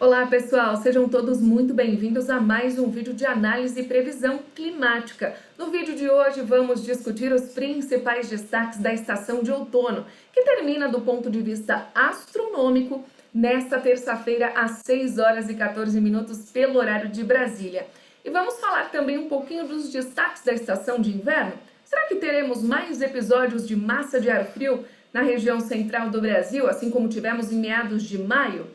Olá pessoal, sejam todos muito bem-vindos a mais um vídeo de análise e previsão climática. No vídeo de hoje vamos discutir os principais destaques da estação de outono, que termina do ponto de vista astronômico nesta terça-feira às 6 horas e 14 minutos pelo horário de Brasília. E vamos falar também um pouquinho dos destaques da estação de inverno. Será que teremos mais episódios de massa de ar frio na região central do Brasil, assim como tivemos em meados de maio?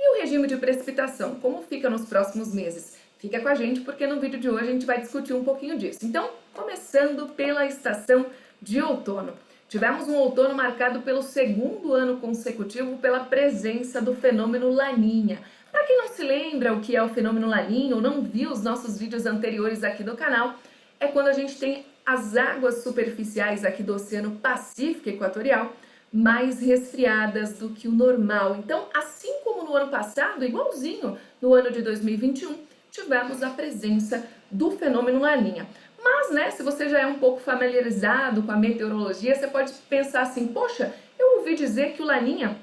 E o regime de precipitação, como fica nos próximos meses? Fica com a gente porque no vídeo de hoje a gente vai discutir um pouquinho disso. Então, começando pela estação de outono. Tivemos um outono marcado pelo segundo ano consecutivo pela presença do fenômeno Laninha. Para quem não se lembra o que é o fenômeno Laninha ou não viu os nossos vídeos anteriores aqui do canal, é quando a gente tem as águas superficiais aqui do Oceano Pacífico Equatorial mais resfriadas do que o normal. Então, assim como no ano passado, igualzinho no ano de 2021, tivemos a presença do fenômeno Laninha. Mas, né, se você já é um pouco familiarizado com a meteorologia, você pode pensar assim, poxa, eu ouvi dizer que o Laninha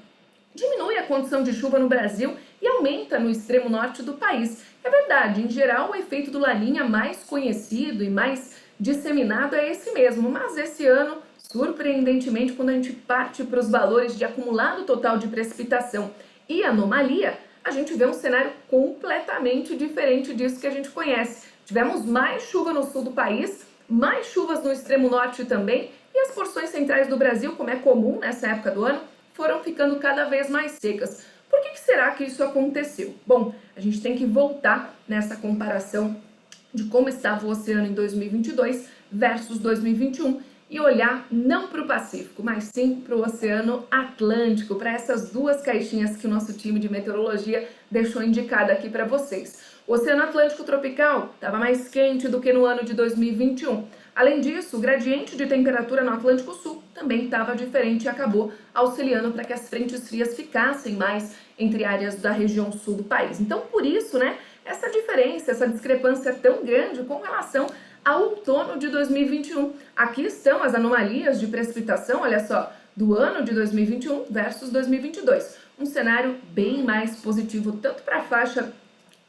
diminui a condição de chuva no Brasil e aumenta no extremo norte do país. É verdade, em geral, o efeito do Laninha mais conhecido e mais disseminado é esse mesmo, mas esse ano, surpreendentemente, quando a gente parte para os valores de acumulado total de precipitação e anomalia, a gente vê um cenário completamente diferente disso que a gente conhece. Tivemos mais chuva no sul do país, mais chuvas no extremo norte também, e as porções centrais do Brasil, como é comum nessa época do ano, foram ficando cada vez mais secas. Por que será que isso aconteceu? Bom, a gente tem que voltar nessa comparação de como estava o oceano em 2022 versus 2021 e olhar não para o Pacífico, mas sim para o Oceano Atlântico, para essas duas caixinhas que o nosso time de meteorologia deixou indicada aqui para vocês. O Oceano Atlântico tropical estava mais quente do que no ano de 2021. Além disso, o gradiente de temperatura no Atlântico Sul também estava diferente e acabou auxiliando para que as frentes frias ficassem mais entre áreas da região sul do país. Então, por isso, né, essa diferença, essa discrepância tão grande com relação ao outono de 2021. Aqui estão as anomalias de precipitação, olha só, do ano de 2021 versus 2022. Um cenário bem mais positivo, tanto para a faixa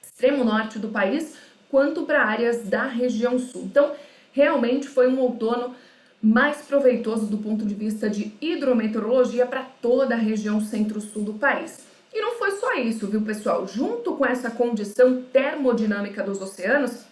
extremo norte do país, quanto para áreas da região sul. Então, realmente foi um outono mais proveitoso do ponto de vista de hidrometeorologia para toda a região centro-sul do país. E não foi só isso, viu, pessoal? Junto com essa condição termodinâmica dos oceanos,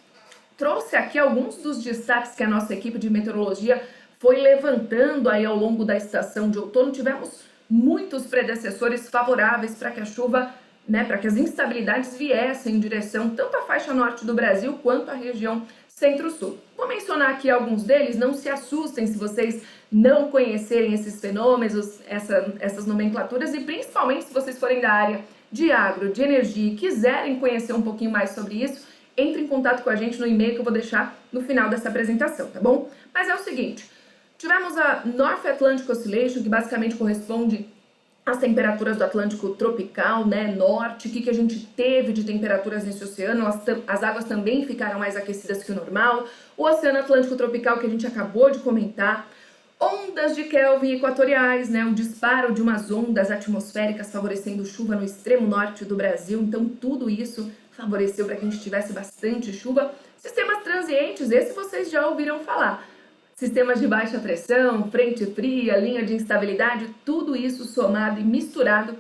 trouxe aqui alguns dos destaques que a nossa equipe de meteorologia foi levantando aí ao longo da estação de outono. Tivemos muitos predecessores favoráveis para que a chuva, né, para que as instabilidades viessem em direção tanto à faixa norte do Brasil quanto à região centro-sul. Vou mencionar aqui alguns deles, não se assustem se vocês não conhecerem esses fenômenos, essas nomenclaturas, e principalmente se vocês forem da área de agro, de energia e quiserem conhecer um pouquinho mais sobre isso, entre em contato com a gente no e-mail que eu vou deixar no final dessa apresentação, tá bom? Mas é o seguinte, tivemos a North Atlantic Oscillation, que basicamente corresponde às temperaturas do Atlântico tropical, né, norte. O que a gente teve de temperaturas nesse oceano? As águas também ficaram mais aquecidas que o normal. O Oceano Atlântico tropical, que a gente acabou de comentar. Ondas de Kelvin equatoriais, né, o disparo de umas ondas atmosféricas favorecendo chuva no extremo norte do Brasil. Então, tudo isso favoreceu para que a gente tivesse bastante chuva. Sistemas transientes, esse vocês já ouviram falar. Sistemas de baixa pressão, frente fria, linha de instabilidade, tudo isso somado e misturado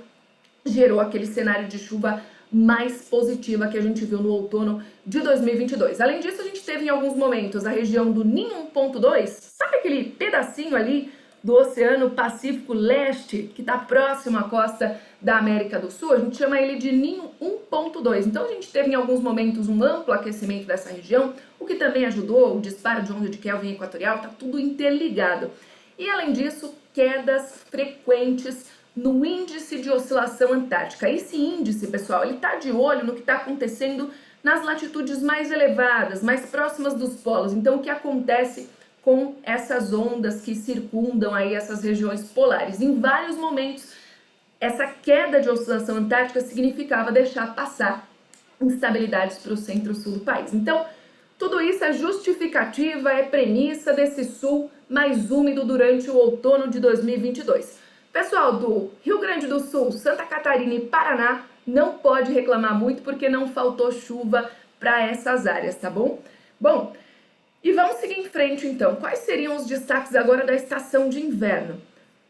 gerou aquele cenário de chuva mais positiva que a gente viu no outono de 2022. Além disso, a gente teve em alguns momentos a região do Ninho 1.2, sabe aquele pedacinho ali do Oceano Pacífico Leste, que está próximo à costa da América do Sul? A gente chama ele de Ninho 1.2. Então, a gente teve em alguns momentos um amplo aquecimento dessa região, o que também ajudou o disparo de onda de Kelvin equatorial, está tudo interligado. E, além disso, quedas frequentes no índice de oscilação antártica. Esse índice, pessoal, ele está de olho no que está acontecendo nas latitudes mais elevadas, mais próximas dos polos. Então, o que acontece com essas ondas que circundam aí essas regiões polares? Em vários momentos, essa queda de oscilação antártica significava deixar passar instabilidades para o centro-sul do país. Então, tudo isso é justificativa, é premissa desse sul mais úmido durante o outono de 2022. Pessoal do Rio Grande do Sul, Santa Catarina e Paraná não pode reclamar muito porque não faltou chuva para essas áreas, tá bom? Bom, e vamos seguir em frente então. Quais seriam os destaques agora da estação de inverno?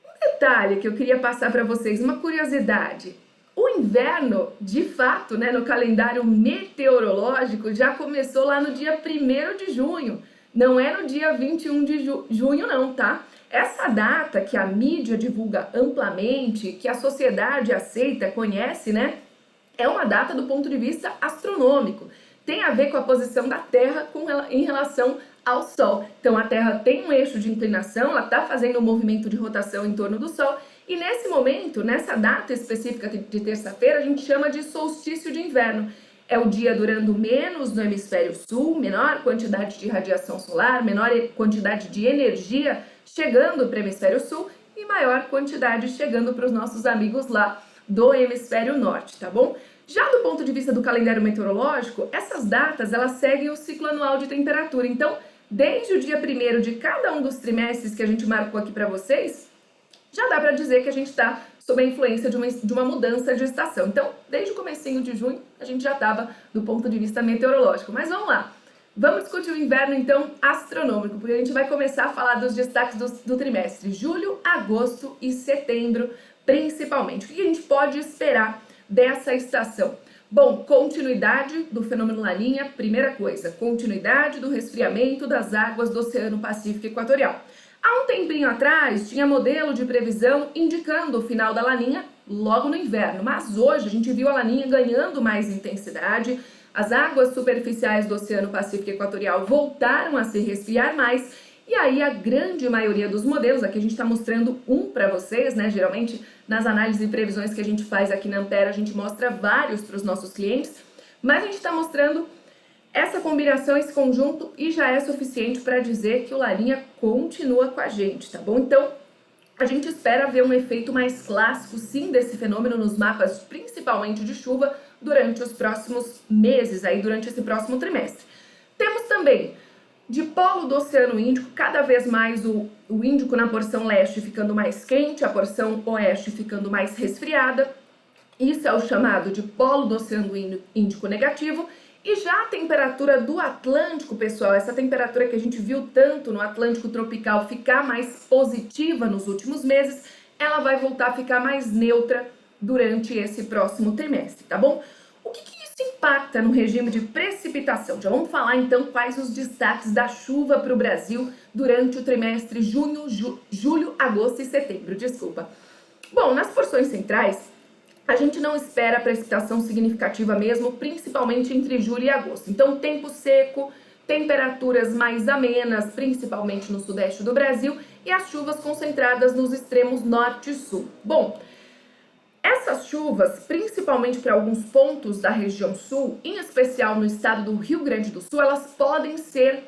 Um detalhe que eu queria passar para vocês, uma curiosidade. O inverno, de fato, né, no calendário meteorológico, já começou lá no dia 1º de junho. Não é no dia 21 de junho não, tá? Essa data que a mídia divulga amplamente, que a sociedade aceita, conhece, né? É uma data do ponto de vista astronômico. Tem a ver com a posição da Terra em relação ao Sol. Então a Terra tem um eixo de inclinação, ela está fazendo um movimento de rotação em torno do Sol. E nesse momento, nessa data específica de terça-feira, a gente chama de solstício de inverno. É o dia durando menos no hemisfério sul, menor quantidade de radiação solar, menor quantidade de energia chegando para o hemisfério sul e maior quantidade chegando para os nossos amigos lá do hemisfério norte, tá bom? Já do ponto de vista do calendário meteorológico, essas datas elas seguem o ciclo anual de temperatura. Então, desde o dia 1º de cada um dos trimestres que a gente marcou aqui para vocês, já dá para dizer que a gente está sob a influência de uma mudança de estação. Então, desde o comecinho de junho, a gente já estava do ponto de vista meteorológico. Mas vamos lá, vamos discutir o inverno, então, astronômico, porque a gente vai começar a falar dos destaques do trimestre, julho, agosto e setembro, principalmente. O que a gente pode esperar dessa estação? Bom, continuidade do fenômeno Laninha, primeira coisa, continuidade do resfriamento das águas do Oceano Pacífico Equatorial. Há um tempinho atrás, tinha modelo de previsão indicando o final da Laninha logo no inverno, mas hoje a gente viu a Laninha ganhando mais intensidade, as águas superficiais do Oceano Pacífico Equatorial voltaram a se resfriar mais, e aí a grande maioria dos modelos, aqui a gente está mostrando um para vocês, né? Geralmente nas análises e previsões que a gente faz aqui na Ampere, a gente mostra vários para os nossos clientes, mas a gente está mostrando essa combinação, esse conjunto, e já é suficiente para dizer que o Laninha continua com a gente, tá bom? Então, a gente espera ver um efeito mais clássico, sim, desse fenômeno nos mapas, principalmente de chuva, durante os próximos meses, aí durante esse próximo trimestre. Temos também, de polo do Oceano Índico, cada vez mais o Índico na porção leste ficando mais quente, a porção oeste ficando mais resfriada. Isso é o chamado de polo do Oceano Índico negativo. E já a temperatura do Atlântico, pessoal, essa temperatura que a gente viu tanto no Atlântico tropical ficar mais positiva nos últimos meses, ela vai voltar a ficar mais neutra durante esse próximo trimestre, tá bom? O que isso impacta no regime de precipitação? Já vamos falar então quais os destaques da chuva para o Brasil durante o trimestre julho, agosto e setembro, desculpa. Bom, nas porções centrais, a gente não espera precipitação significativa mesmo, principalmente entre julho e agosto. Então, tempo seco, temperaturas mais amenas, principalmente no sudeste do Brasil, e as chuvas concentradas nos extremos norte e sul. Bom, essas chuvas, principalmente para alguns pontos da região sul, em especial no estado do Rio Grande do Sul, elas podem ser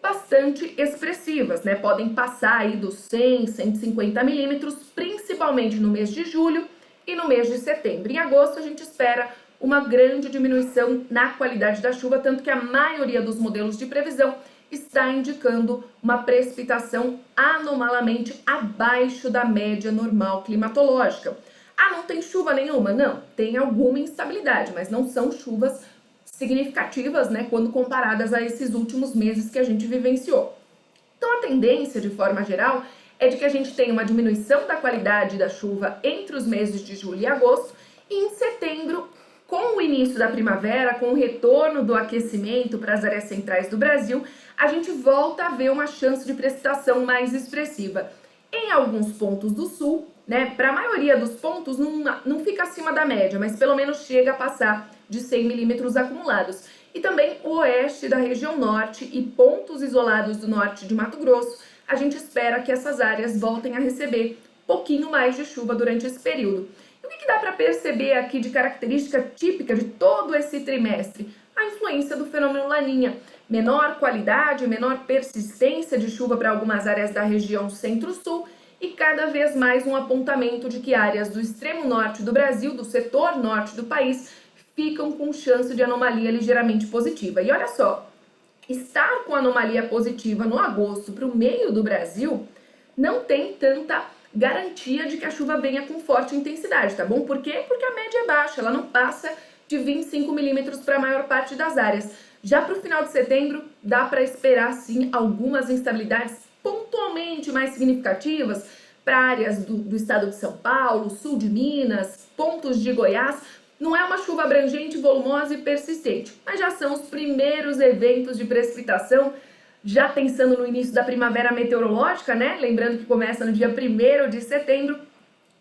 bastante expressivas, né? Podem passar aí dos 100, 150 milímetros, principalmente no mês de julho e no mês de setembro. Em agosto, a gente espera uma grande diminuição na qualidade da chuva, tanto que a maioria dos modelos de previsão está indicando uma precipitação anomalamente abaixo da média normal climatológica. Ah, não tem chuva nenhuma? Não, tem alguma instabilidade, mas não são chuvas significativas, né, quando comparadas a esses últimos meses que a gente vivenciou. Então, a tendência, de forma geral, é de que a gente tenha uma diminuição da qualidade da chuva entre os meses de julho e agosto, e em setembro, com o início da primavera, com o retorno do aquecimento para as áreas centrais do Brasil, a gente volta a ver uma chance de precipitação mais expressiva. Em alguns pontos do sul, né, para a maioria dos pontos não fica acima da média, mas pelo menos chega a passar de 100 milímetros acumulados. E também o oeste da região norte e pontos isolados do norte de Mato Grosso, a gente espera que essas áreas voltem a receber um pouquinho mais de chuva durante esse período. E o que dá para perceber aqui de característica típica de todo esse trimestre? A influência do fenômeno Laninha. Menor qualidade, menor persistência de chuva para algumas áreas da região centro-sul e cada vez mais um apontamento de que áreas do extremo norte do Brasil, do setor norte do país, ficam com chance de anomalia ligeiramente positiva. E olha só, estar com anomalia positiva no agosto para o meio do Brasil não tem tanta garantia de que a chuva venha com forte intensidade, tá bom? Por quê? Porque a média é baixa, ela não passa de 25 milímetros para a maior parte das áreas. Já para o final de setembro, dá para esperar sim algumas instabilidades pontualmente mais significativas para áreas do estado de São Paulo, sul de Minas, pontos de Goiás. Não é uma chuva abrangente, volumosa e persistente, mas já são os primeiros eventos de precipitação, já pensando no início da primavera meteorológica, né? Lembrando que começa no dia 1º de setembro,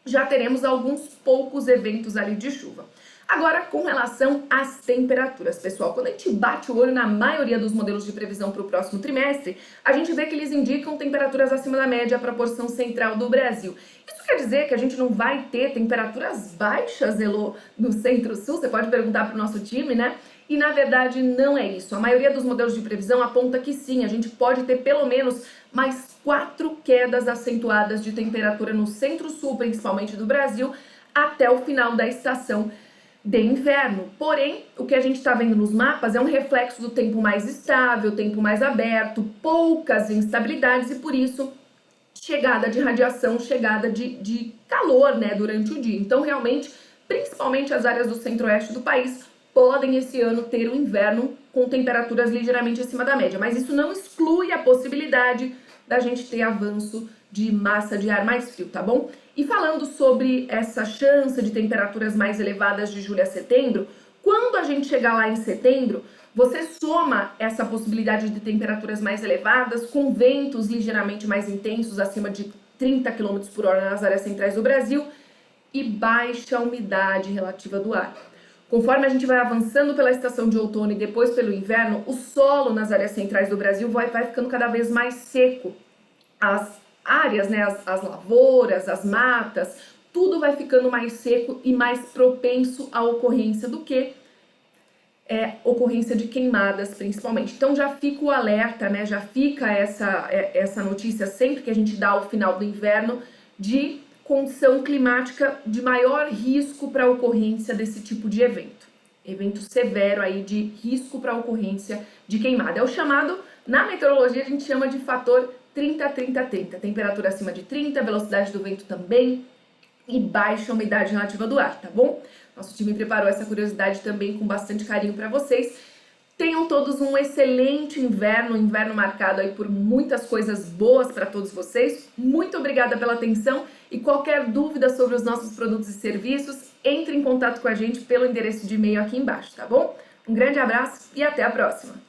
já teremos alguns poucos eventos ali de chuva. Agora, com relação às temperaturas, pessoal, quando a gente bate o olho na maioria dos modelos de previsão para o próximo trimestre, a gente vê que eles indicam temperaturas acima da média para a porção central do Brasil. Isso quer dizer que a gente não vai ter temperaturas baixas, Elô, no centro-sul? Você pode perguntar para o nosso time, né? E na verdade não é isso. A maioria dos modelos de previsão aponta que sim, a gente pode ter pelo menos mais 4 quedas acentuadas de temperatura no centro-sul, principalmente do Brasil, até o final da estação de inverno. Porém, o que a gente está vendo nos mapas é um reflexo do tempo mais estável, tempo mais aberto, poucas instabilidades e por isso chegada de radiação, chegada de calor, né, durante o dia. Então, realmente, principalmente as áreas do centro-oeste do país podem esse ano ter um inverno com temperaturas ligeiramente acima da média, mas isso não exclui a possibilidade da gente ter avanço de massa de ar mais frio, tá bom? E falando sobre essa chance de temperaturas mais elevadas de julho a setembro, quando a gente chegar lá em setembro, você soma essa possibilidade de temperaturas mais elevadas com ventos ligeiramente mais intensos, acima de 30 km por hora nas áreas centrais do Brasil, e baixa umidade relativa do ar. Conforme a gente vai avançando pela estação de outono e depois pelo inverno, o solo nas áreas centrais do Brasil vai ficando cada vez mais seco. As áreas, né, as lavouras, as matas, tudo vai ficando mais seco e mais propenso à ocorrência do que ocorrência de queimadas, principalmente. Então já fica o alerta, né, já fica essa notícia sempre que a gente dá ao final do inverno de condição climática de maior risco para a ocorrência desse tipo de evento severo aí de risco para a ocorrência de queimada. É o chamado, na meteorologia a gente chama de fator 30-30-30, temperatura acima de 30, velocidade do vento também e baixa umidade relativa do ar, tá bom? Nosso time preparou essa curiosidade também com bastante carinho para vocês. Tenham todos um excelente inverno marcado aí por muitas coisas boas para todos vocês. Muito obrigada pela atenção e qualquer dúvida sobre os nossos produtos e serviços, entre em contato com a gente pelo endereço de e-mail aqui embaixo, tá bom? Um grande abraço e até a próxima!